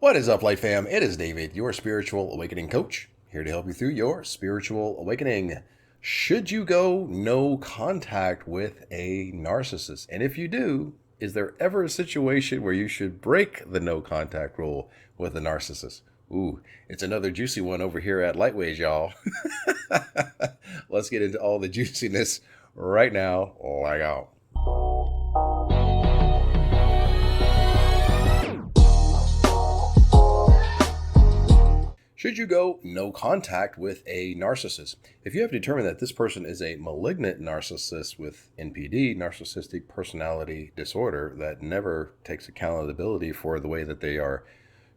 What is up, Light Fam? It is David, your spiritual awakening coach, here to help you through your spiritual awakening. Should you go no contact with a narcissist? And if you do, is there ever a situation where you should break the no contact rule with a narcissist? Ooh, it's another juicy one over here at Lightways, y'all. Let's get into all the juiciness right now. Lag out. Should you go no contact with a narcissist? If you have determined that this person is a malignant narcissist with NPD, narcissistic personality disorder, that never takes accountability for the way that they are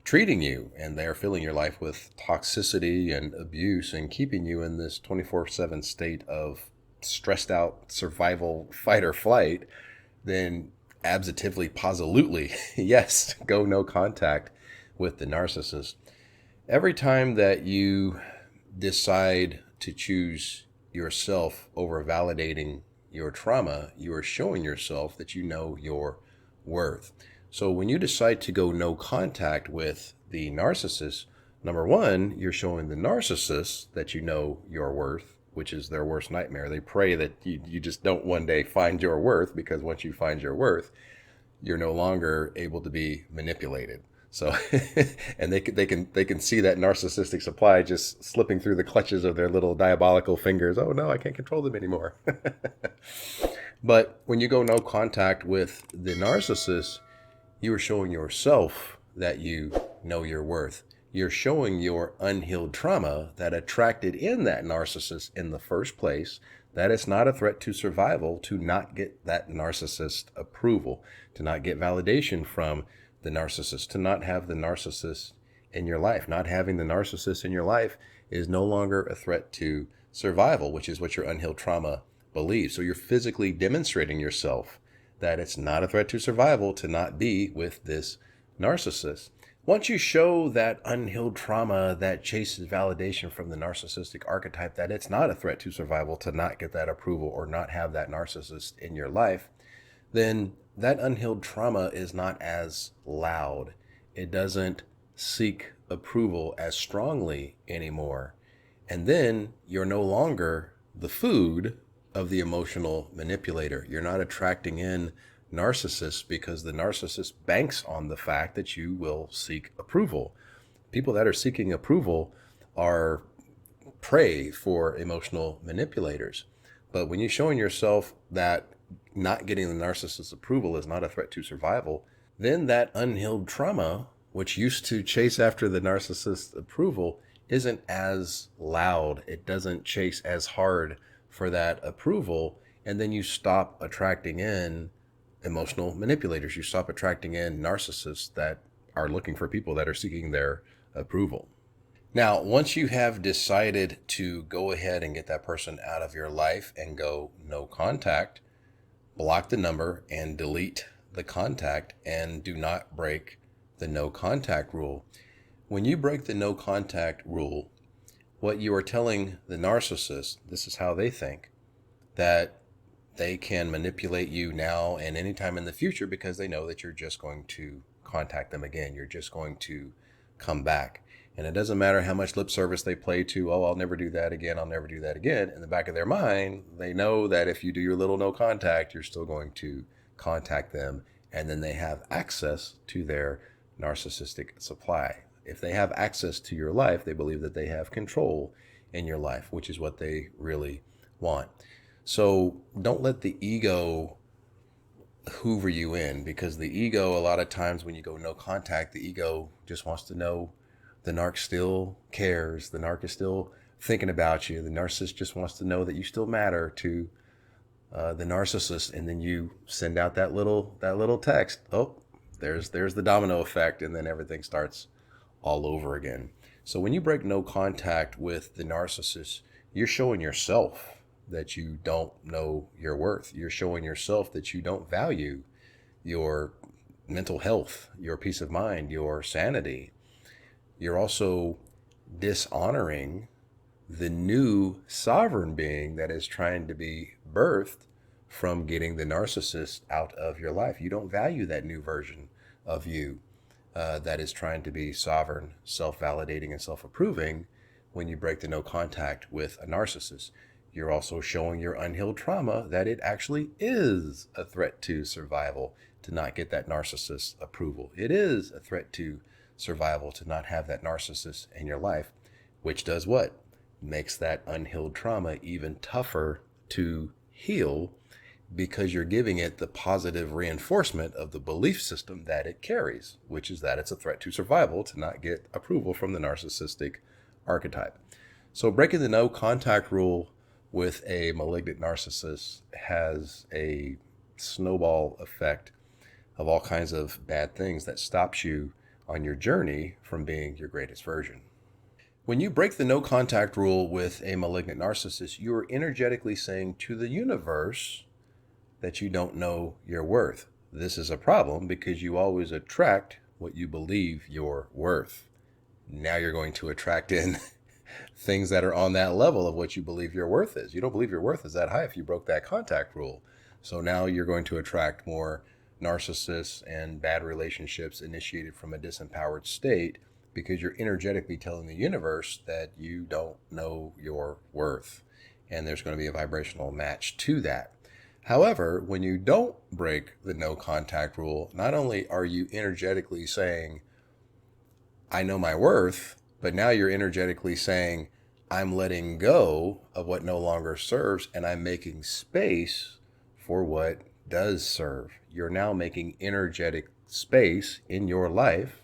treating you, and they are filling your life with toxicity and abuse and keeping you in this 24/7 state of stressed out survival, fight or flight, then positively, yes, go no contact with the narcissist. Every time that you decide to choose yourself over validating your trauma, you are showing yourself that you know your worth. So when you decide to go no contact with the narcissist, number one, you're showing the narcissist that you know your worth, which is their worst nightmare. They pray that you just don't one day find your worth, because once you find your worth, you're no longer able to be manipulated. So, and they can see that narcissistic supply just slipping through the clutches of their little diabolical fingers. Oh no, I can't control them anymore. But when you go no contact with the narcissist, you are showing yourself that you know your worth. You're showing your unhealed trauma that attracted in that narcissist in the first place, that it's not a threat to survival to not get that narcissist approval, to not get validation from the narcissist, to not have the narcissist in your life. Not having the narcissist in your life is no longer a threat to survival, which is what your unhealed trauma believes. So you're physically demonstrating yourself that it's not a threat to survival to not be with this narcissist. Once you show that unhealed trauma that chases validation from the narcissistic archetype, that it's not a threat to survival to not get that approval or not have that narcissist in your life, then that unhealed trauma is not as loud. It doesn't seek approval as strongly anymore. And then you're no longer the food of the emotional manipulator. You're not attracting in narcissists because the narcissist banks on the fact that you will seek approval. People that are seeking approval are prey for emotional manipulators. But when you're showing yourself that not getting the narcissist's approval is not a threat to survival, then that unhealed trauma, which used to chase after the narcissist's approval, isn't as loud. It doesn't chase as hard for that approval. And then you stop attracting in emotional manipulators. You stop attracting in narcissists that are looking for people that are seeking their approval. Now, once you have decided to go ahead and get that person out of your life and go no contact, block the number and delete the contact, and do not break the no contact rule. When you break the no contact rule, what you are telling the narcissist, this is how they think, that they can manipulate you now and anytime in the future because they know that you're just going to contact them again. You're just going to come back. And it doesn't matter how much lip service they play to, oh, I'll never do that again, I'll never do that again. In the back of their mind, they know that if you do your little no contact, you're still going to contact them. And then they have access to their narcissistic supply. If they have access to your life, they believe that they have control in your life, which is what they really want. So don't let the ego hoover you in, because the ego, a lot of times when you go no contact, the ego just wants to know the narc still cares. The narc is still thinking about you. The narcissist just wants to know that you still matter to the narcissist. And then you send out that little text. Oh, there's the domino effect, and then everything starts all over again. So when you break no contact with the narcissist, you're showing yourself that you don't know your worth. You're showing yourself that you don't value your mental health, your peace of mind, your sanity. You're also dishonoring the new sovereign being that is trying to be birthed from getting the narcissist out of your life. You don't value that new version of you. that is trying to be sovereign, self-validating, and self-approving. When you break the no contact with a narcissist, you're also showing your unhealed trauma that it actually is a threat to survival to not get that narcissist's approval. It is a threat to survival to not have that narcissist in your life, which does what? Makes that unhealed trauma even tougher to heal, because you're giving it the positive reinforcement of the belief system that it carries, which is that it's a threat to survival to not get approval from the narcissistic archetype. So breaking the no contact rule with a malignant narcissist has a snowball effect of all kinds of bad things that stops you on your journey from being your greatest version. When you break the no contact rule with a malignant narcissist, you are energetically saying to the universe that you don't know your worth. This is a problem because you always attract what you believe you're worth. Now you're going to attract in things that are on that level of what you believe your worth is. You don't believe your worth is that high if you broke that contact rule. So now you're going to attract more narcissists and bad relationships initiated from a disempowered state, because you're energetically telling the universe that you don't know your worth. And there's going to be a vibrational match to that. However, when you don't break the no contact rule, not only are you energetically saying, I know my worth, but now you're energetically saying, I'm letting go of what no longer serves and I'm making space for what does serve. You're now making energetic space in your life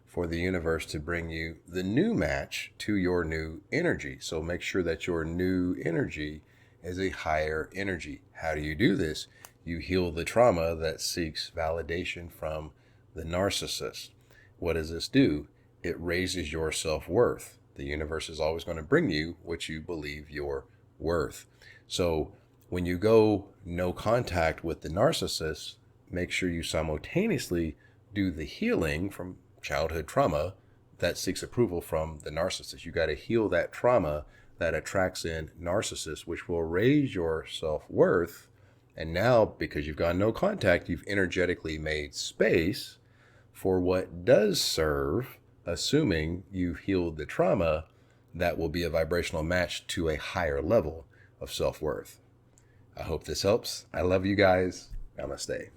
for the universe to bring you the new match to your new energy. So make sure that your new energy is a higher energy. How do you do this? You heal the trauma that seeks validation from the narcissist. What does this do? It raises your self-worth. The universe is always going to bring you what you believe you're worth. So when you go no contact with the narcissist, make sure you simultaneously do the healing from childhood trauma that seeks approval from the narcissist. You got to heal that trauma that attracts in narcissists, which will raise your self-worth. And now, because you've gone no contact, you've energetically made space for what does serve, assuming you've healed the trauma that will be a vibrational match to a higher level of self-worth. I hope this helps. I love you guys. Namaste.